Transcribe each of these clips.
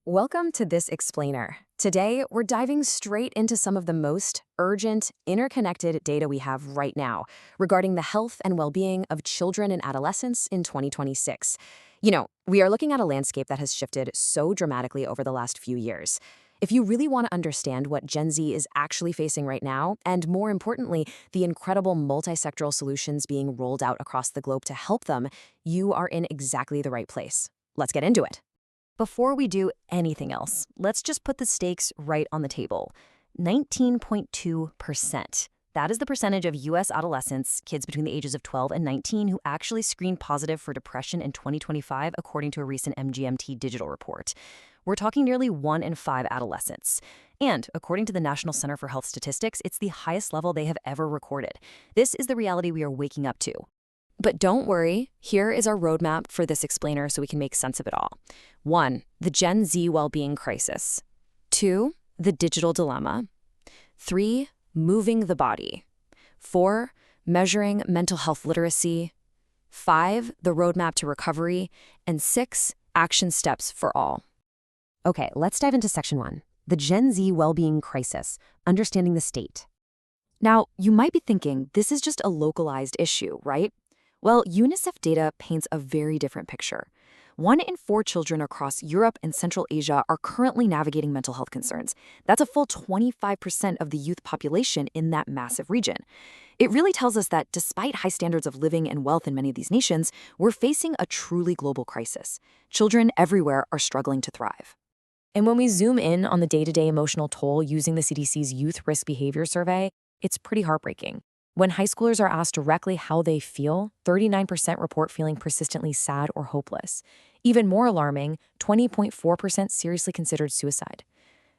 Welcome to This Explainer. Today, we're diving straight into some of the most urgent, interconnected data we have right now regarding the health and well-being of children and adolescents in 2026. We are looking at a landscape that has shifted so dramatically over the last few years. If you really want to understand what Gen Z is actually facing right now, and more importantly, the incredible multi-sectoral solutions being rolled out across the globe to help them, you are in exactly the right place. Let's get into it. Before we do anything else, let's just put the stakes right on the table. 19.2%. That is the percentage of U.S. adolescents, kids between the ages of 12 and 19, who actually screened positive for depression in 2025, according to a recent MGMT digital report. We're talking nearly 1 in 5 adolescents. And according to the National Center for Health Statistics, it's the highest level they have ever recorded. This is the reality we are waking up to. But don't worry, here is our roadmap for this explainer so we can make sense of it all. 1. The Gen Z well-being crisis. 2. The digital dilemma. 3. Moving the body. 4. Measuring mental health literacy. 5. The roadmap to recovery. And 6. Action steps for all. Okay, let's dive into section 1. The Gen Z well-being crisis, understanding the state. Now, you might be thinking this is just a localized issue, right? Well, UNICEF data paints a very different picture. 1 in 4 children across Europe and Central Asia are currently navigating mental health concerns. That's a full 25% of the youth population in that massive region. It really tells us that despite high standards of living and wealth in many of these nations, we're facing a truly global crisis. Children everywhere are struggling to thrive. And when we zoom in on the day-to-day emotional toll using the CDC's Youth Risk Behavior Survey, it's pretty heartbreaking. When high schoolers are asked directly how they feel, 39% report feeling persistently sad or hopeless. Even more alarming, 20.4% seriously considered suicide.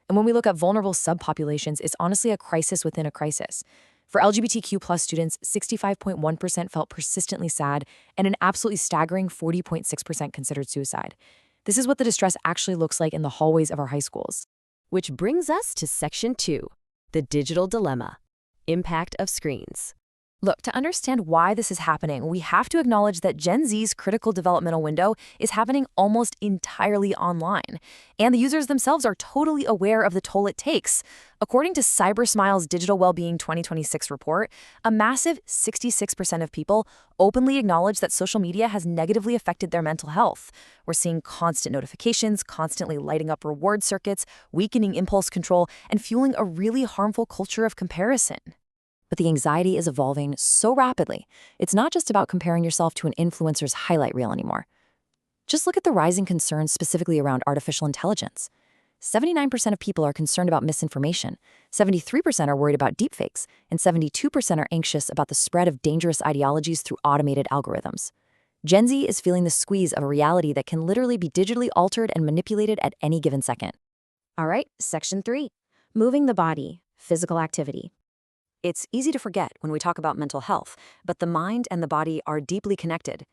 And when we look at vulnerable subpopulations, it's honestly a crisis within a crisis. For LGBTQ+ students, 65.1% felt persistently sad, and an absolutely staggering 40.6% considered suicide. This is what the distress actually looks like in the hallways of our high schools. Which brings us to section 2, the digital dilemma. Impact of screens. Look, to understand why this is happening, we have to acknowledge that Gen Z's critical developmental window is happening almost entirely online, and the users themselves are totally aware of the toll it takes. According to CyberSmile's Digital Wellbeing 2026 report, a massive 66% of people openly acknowledge that social media has negatively affected their mental health. We're seeing constant notifications, constantly lighting up reward circuits, weakening impulse control, and fueling a really harmful culture of comparison. But the anxiety is evolving so rapidly, it's not just about comparing yourself to an influencer's highlight reel anymore. Just look at the rising concerns specifically around artificial intelligence. 79% of people are concerned about misinformation, 73% are worried about deepfakes, and 72% are anxious about the spread of dangerous ideologies through automated algorithms. Gen Z is feeling the squeeze of a reality that can literally be digitally altered and manipulated at any given second. All right, section 3, moving the body, physical activity. It's easy to forget when we talk about mental health, but the mind and the body are deeply connected.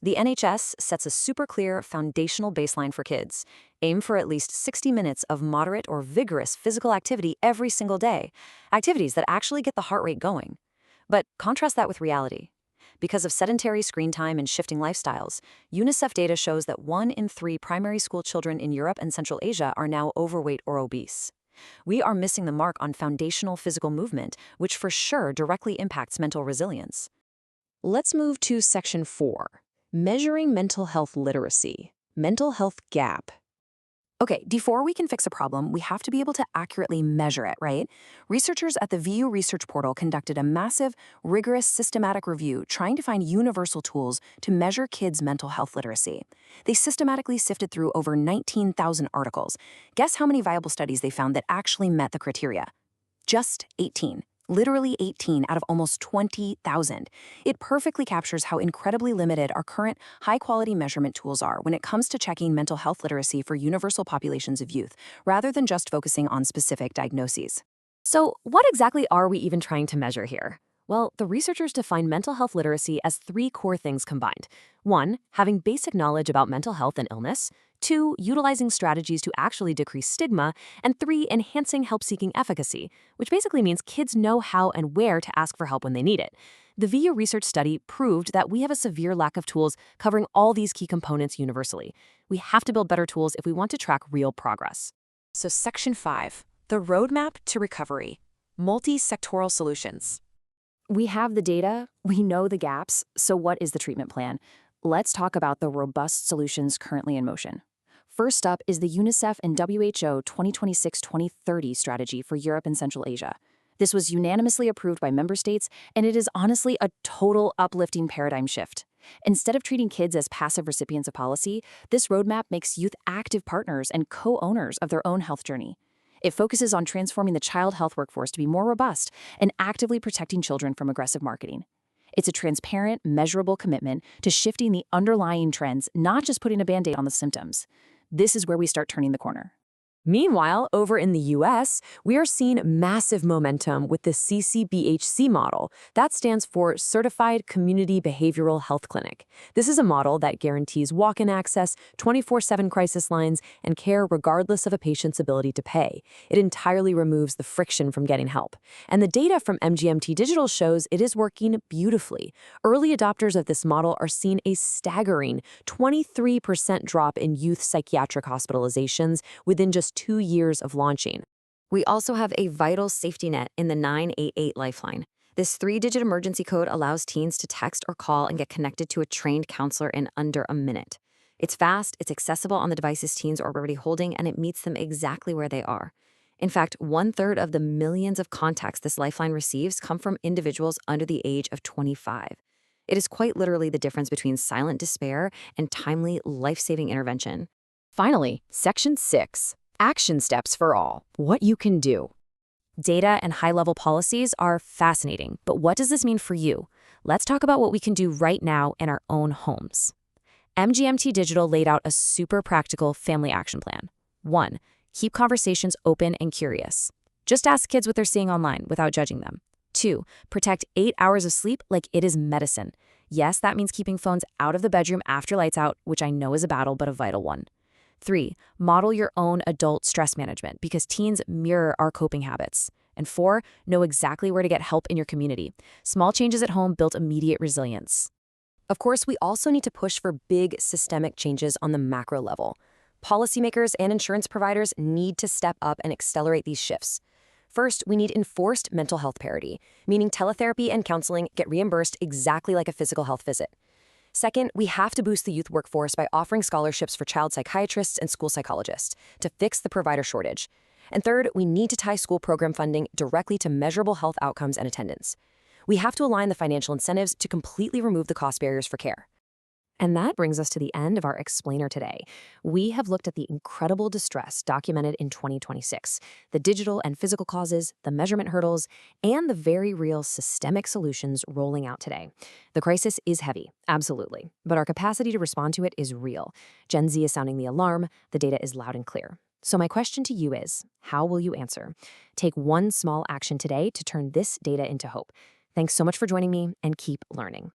The NHS sets a super clear foundational baseline for kids. Aim for at least 60 minutes of moderate or vigorous physical activity every single day, activities that actually get the heart rate going. But contrast that with reality. Because of sedentary screen time and shifting lifestyles, UNICEF data shows that 1 in 3 primary school children in Europe and Central Asia are now overweight or obese. We are missing the mark on foundational physical movement, which for sure directly impacts mental resilience. Let's move to section 4, measuring mental health literacy, mental health gap. Okay, before we can fix a problem, we have to be able to accurately measure it, right? Researchers at the VU Research Portal conducted a massive, rigorous, systematic review trying to find universal tools to measure kids' mental health literacy. They systematically sifted through over 19,000 articles. Guess how many viable studies they found that actually met the criteria? Just 18. Literally 18 out of almost 20,000. It perfectly captures how incredibly limited our current high-quality measurement tools are when it comes to checking mental health literacy for universal populations of youth, rather than just focusing on specific diagnoses. So what exactly are we even trying to measure here? Well, the researchers define mental health literacy as three core things combined. One, having basic knowledge about mental health and illness. Two, utilizing strategies to actually decrease stigma. And three, enhancing help-seeking efficacy, which basically means kids know how and where to ask for help when they need it. The VU research study proved that we have a severe lack of tools covering all these key components universally. We have to build better tools if we want to track real progress. So Section 5, the roadmap to recovery, multi-sectoral solutions. We have the data, we know the gaps, so what is the treatment plan? Let's talk about the robust solutions currently in motion. First up is the UNICEF and WHO 2026-2030 strategy for Europe and Central Asia. This was unanimously approved by member states, and it is honestly a total uplifting paradigm shift. Instead of treating kids as passive recipients of policy, this roadmap makes youth active partners and co-owners of their own health journey. It focuses on transforming the child health workforce to be more robust and actively protecting children from aggressive marketing. It's a transparent, measurable commitment to shifting the underlying trends, not just putting a Band-Aid on the symptoms. This is where we start turning the corner. Meanwhile, over in the US, we are seeing massive momentum with the CCBHC model. That stands for Certified Community Behavioral Health Clinic. This is a model that guarantees walk-in access, 24/7 crisis lines, and care regardless of a patient's ability to pay. It entirely removes the friction from getting help. And the data from MGMT Digital shows it is working beautifully. Early adopters of this model are seeing a staggering 23% drop in youth psychiatric hospitalizations within just 2 years of launching. We also have a vital safety net in the 988 Lifeline. This 3-digit emergency code allows teens to text or call and get connected to a trained counselor in under a minute. It's fast, it's accessible on the devices teens are already holding, and it meets them exactly where they are. In fact, 1/3 of the millions of contacts this Lifeline receives come from individuals under the age of 25. It is quite literally the difference between silent despair and timely, life-saving intervention. Finally, Section 6. Action steps for all. What you can do. Data and high-level policies are fascinating, but what does this mean for you? Let's talk about what we can do right now in our own homes. MGMT Digital laid out a super practical family action plan. 1. Keep conversations open and curious. Just ask kids what they're seeing online without judging them. 2. Protect 8 hours of sleep like it is medicine. Yes, that means keeping phones out of the bedroom after lights out, which I know is a battle, but a vital one. 3. Model your own adult stress management because teens mirror our coping habits. And 4. Know exactly where to get help in your community. Small changes at home build immediate resilience. Of course, we also need to push for big systemic changes on the macro level. Policymakers and insurance providers need to step up and accelerate these shifts. First, we need enforced mental health parity, meaning teletherapy and counseling get reimbursed exactly like a physical health visit. Second, we have to boost the youth workforce by offering scholarships for child psychiatrists and school psychologists to fix the provider shortage. And third, we need to tie school program funding directly to measurable health outcomes and attendance. We have to align the financial incentives to completely remove the cost barriers for care. And that brings us to the end of our explainer today. We have looked at the incredible distress documented in 2026, the digital and physical causes, the measurement hurdles, and the very real systemic solutions rolling out today. The crisis is heavy, absolutely, but our capacity to respond to it is real. Gen Z is sounding the alarm, the data is loud and clear. So my question to you is, how will you answer? Take one small action today to turn this data into hope. Thanks so much for joining me, and keep learning.